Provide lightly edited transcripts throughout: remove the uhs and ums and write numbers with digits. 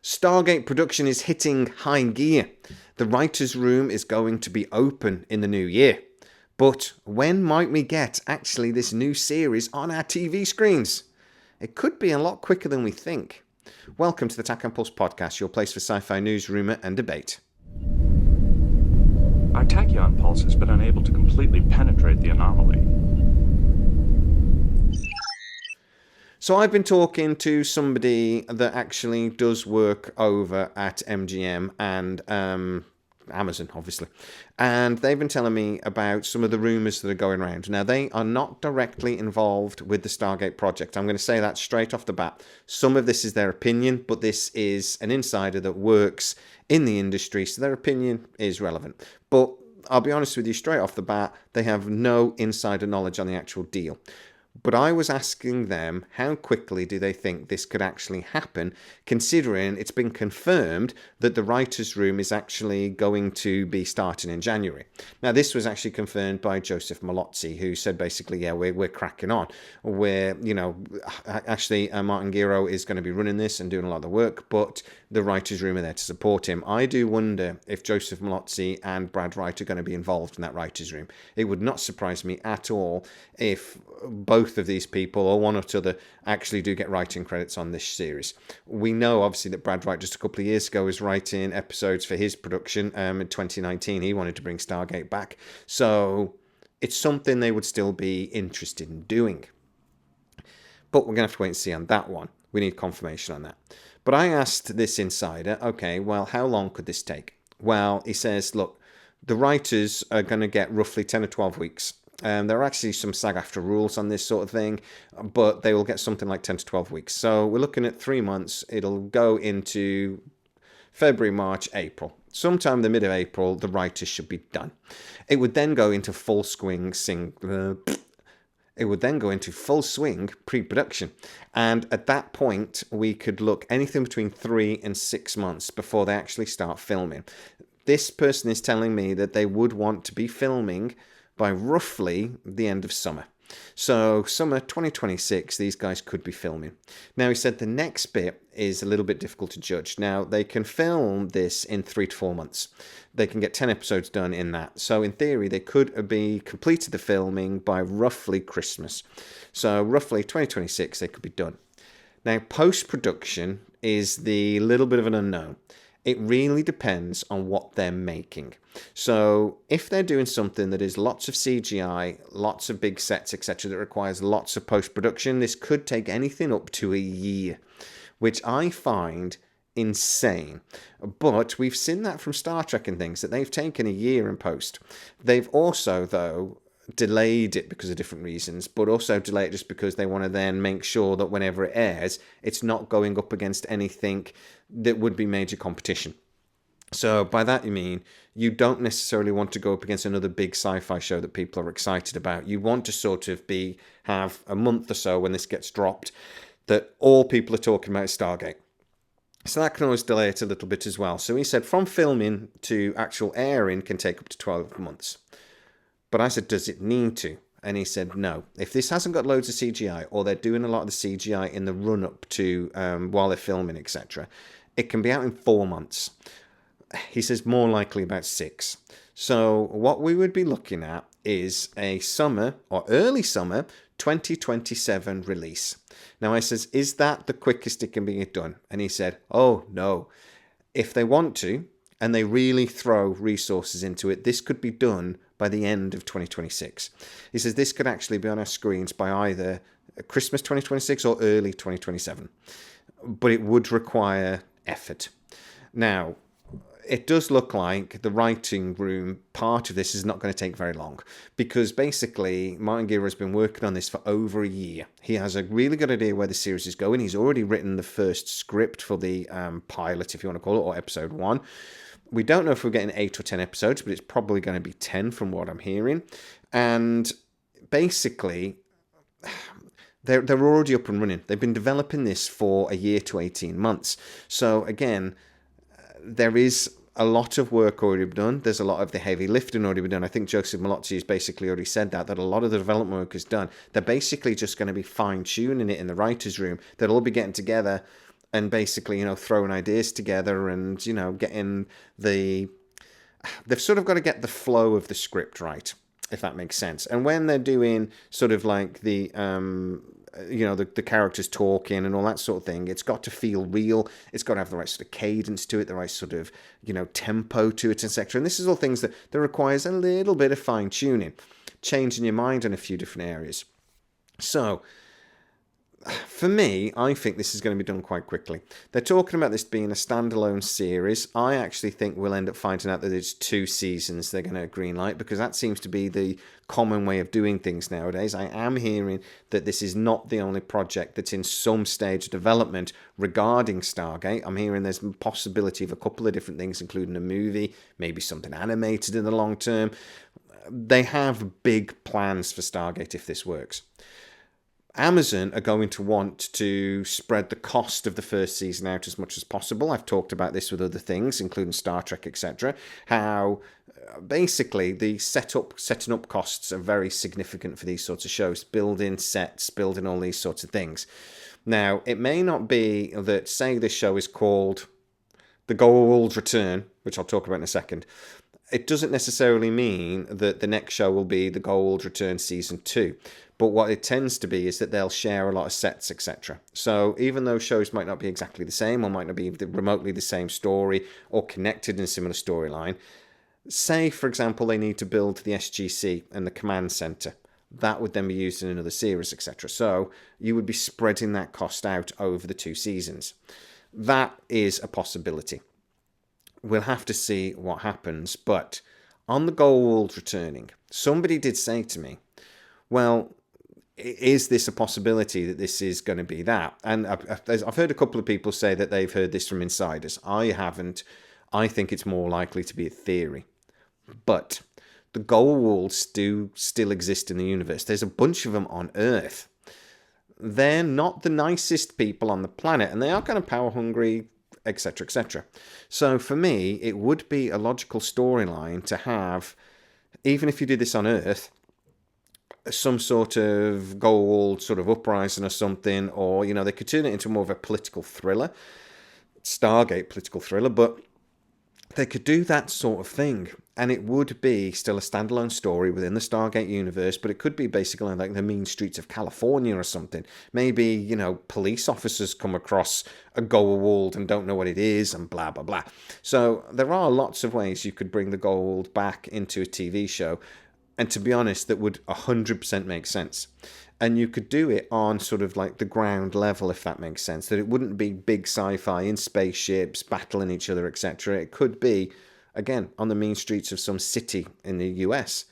Stargate production is hitting high gear. The writer's room is going to be open in the new year. But when might we get actually this new series on our TV screens? It could be a lot quicker than we think. Welcome to the Tac and Pulse podcast, your place for sci-fi news, rumour and debate. Our tachyon pulse has been unable to completely penetrate the anomaly. So I've been talking to somebody that actually does work over at MGM and Amazon, obviously. And they've been telling me about some of the rumours that are going around. Now, they are not directly involved with the Stargate project. I'm going to say that straight off the bat. Some of this is their opinion, but this is an insider that works in the industry, so their opinion is relevant. But I'll be honest with you, straight off the bat, they have no insider knowledge on the actual deal. But I was asking them, how quickly do they think this could actually happen, considering it's been confirmed that the writer's room is actually going to be starting in January. Now, this was actually confirmed by Joseph Malozzi, who said basically, yeah, we're cracking on. Martin Giro is going to be running this and doing a lot of the work, but the writer's room are there to support him. I do wonder if Joseph Malozzi and Brad Wright are going to be involved in that writer's room. It would not surprise me at all if both of these people or one or other actually do get writing credits on this series. We know obviously that Brad Wright just a couple of years ago was writing episodes for his production. In 2019 he wanted to bring Stargate back, so it's something they would still be interested in doing, but we're gonna have to wait and see on that one. We need confirmation on that. But I asked this insider, okay, well, how long could this take? Well, he says, look, the writers are going to get roughly 10 or 12 weeks. There are actually some SAG-AFTRA rules on this sort of thing, but they will get something like 10 to 12 weeks. So we're looking at 3 months. It'll go into February, March, April. Sometime in the middle of April, the writers should be done. It would then go into full swing pre-production. And at that point, we could look anything between 3 and 6 months before they actually start filming. This person is telling me that they would want to be filming by roughly the end of summer. So summer 2026, these guys could be filming. Now, he said the next bit is a little bit difficult to judge. Now, they can film this in 3 to 4 months. They can get 10 episodes done in that. So in theory, they could be completed the filming by roughly Christmas. So roughly 2026, they could be done. Now, post-production is the little bit of an unknown. It really depends on what they're making. So if they're doing something that is lots of CGI, lots of big sets, etc., that requires lots of post-production, this could take anything up to a year, which I find insane. But we've seen that from Star Trek and things, that they've taken a year in post. They've also, though, delayed it because of different reasons, but also delayed it just because they want to then make sure that whenever it airs, it's not going up against anything that would be major competition. So by that you mean you don't necessarily want to go up against another big sci-fi show that people are excited about. You want to sort of have a month or so when this gets dropped that all people are talking about is Stargate. So that can always delay it a little bit as well. So he said from filming to actual airing can take up to 12 months. But I said, does it need to? And he said, no. If this hasn't got loads of CGI, or they're doing a lot of the CGI in the run-up to while they're filming, etc., it can be out in 4 months. He says more likely about 6. So what we would be looking at is a summer or early summer 2027 release. Now I says, is that the quickest it can be done? And he said, oh, no. If they want to, and they really throw resources into it, this could be done by the end of 2026. He says this could actually be on our screens by either Christmas 2026 or early 2027. But it would require effort. Now, it does look like the writing room part of this is not going to take very long, because basically Martin Giro has been working on this for over a year. He has a really good idea where the series is going. He's already written the first script for the pilot, if you want to call it, or episode 1. We don't know if we're getting 8 or 10 episodes, but it's probably going to be 10 from what I'm hearing. And basically, they're already up and running. They've been developing this for a year to 18 months. So again, there is a lot of work already done. There's a lot of the heavy lifting already been done. I think Joseph Malozzi has basically already said that a lot of the development work is done. They're basically just going to be fine-tuning it in the writer's room. They'll all be getting together and basically, throwing ideas together and, getting the... They've sort of got to get the flow of the script right, if that makes sense. And when they're doing sort of like the the characters talking and all that sort of thing, it's got to feel real. It's got to have the right sort of cadence to it, the right sort of tempo to it, etc. And this is all things that requires a little bit of fine tuning, changing your mind in a few different areas. So for me, I think this is going to be done quite quickly. They're talking about this being a standalone series. I actually think we'll end up finding out that it's 2 seasons they're going to greenlight, because that seems to be the common way of doing things nowadays. I am hearing that this is not the only project that's in some stage of development regarding Stargate. I'm hearing there's a possibility of a couple of different things, including a movie, maybe something animated in the long term. They have big plans for Stargate if this works. Amazon are going to want to spread the cost of the first season out as much as possible. I've talked about this with other things, including Star Trek, etc. How basically the setting up costs are very significant for these sorts of shows. Building sets, building all these sorts of things. Now, it may not be that, say, this show is called The Goa'uld Return, which I'll talk about in a second. It doesn't necessarily mean that the next show will be The Goa'uld Return Season 2. But what it tends to be is that they'll share a lot of sets, etc. So even though shows might not be exactly the same, or might not be remotely the same story, or connected in a similar storyline, say, for example, they need to build the SGC and the command center. That would then be used in another series, etc. So you would be spreading that cost out over the 2 seasons. That is a possibility. We'll have to see what happens. But on the Goa'uld returning, somebody did say to me, well, is this a possibility that this is going to be that? And I've heard a couple of people say that they've heard this from insiders. I haven't. I think it's more likely to be a theory. But the Goa'ulds do still exist in the universe. There's a bunch of them on Earth. They're not the nicest people on the planet, and they are kind of power hungry, etc., etc. So for me, it would be a logical storyline to have, even if you did this on Earth, some sort of Goa'uld sort of uprising or something, or, they could turn it into more of a political thriller, Stargate political thriller, but they could do that sort of thing, and it would be still a standalone story within the Stargate universe, but it could be basically like the mean streets of California or something. Maybe, police officers come across a Goa'uld and don't know what it is, and blah, blah, blah. So there are lots of ways you could bring the Goa'uld back into a TV show, and to be honest, that would 100% make sense. And you could do it on sort of like the ground level, if that makes sense. That it wouldn't be big sci-fi in spaceships, battling each other, etc. It could be, again, on the mean streets of some city in the US.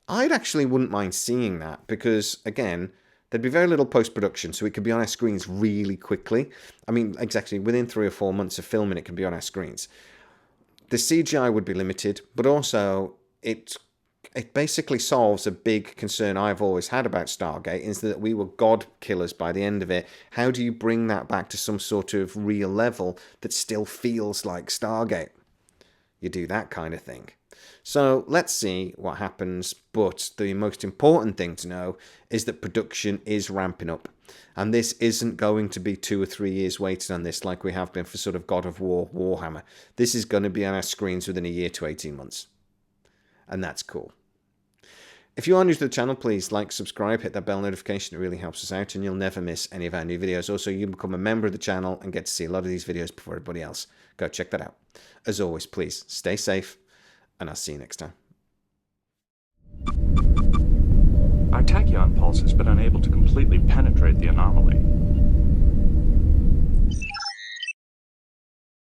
I'd actually wouldn't mind seeing that because, again, there'd be very little post-production, so it could be on our screens really quickly. I mean, exactly, within 3 or 4 months of filming, it could be on our screens. The CGI would be limited, but also it basically solves a big concern I've always had about Stargate, is that we were god killers by the end of it. How do you bring that back to some sort of real level that still feels like Stargate? You do that kind of thing. So let's see what happens, but the most important thing to know is that production is ramping up. And this isn't going to be 2 or 3 years waiting on this like we have been for sort of God of War, Warhammer. This is going to be on our screens within a year to 18 months. And that's cool. If you are new to the channel, please like, subscribe, hit that bell notification. It really helps us out and you'll never miss any of our new videos. Also, you can become a member of the channel and get to see a lot of these videos before everybody else. Go check that out. As always, please stay safe and I'll see you next time. Our tachyon pulse has been unable to completely penetrate the anomaly.